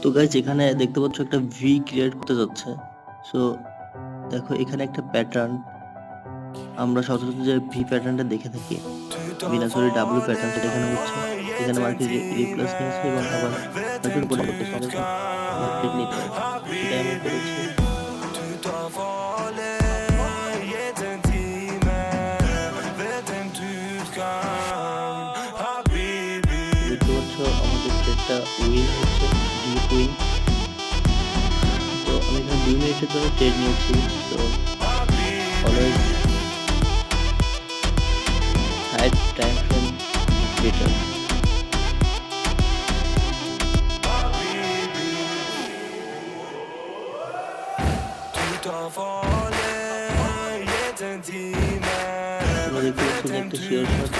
তো গাইজ এখানে দেখতে পাচ্ছ একটা ভি ক্রিয়েট করতে যাচ্ছে। সো দেখো এখানে একটা প্যাটার্ন, আমরা সচরাচর যে ভি প্যাটার্নটা দেখে থাকি, বিনাসরি ডাব্লিউ প্যাটার্ন, সেটা এখানে হচ্ছে। এখানে মার্কেট রিপ্লেস নিয়েছে এবং আবার নতুন করে করতেছে, আমাদের মার্কেট নিতে হবে, এটাই আমরা করেছি। দেখতে পাচ্ছ আমাদের ট্রেডটা উইন হচ্ছে, ডিপ উইন। তো আমি এখানে 2 মিনিটের জন্য ট্রেড নিয়েছি। So always high time frame better. তোমরা দেখতে পাচ্ছ যে একটা শেয়ার শট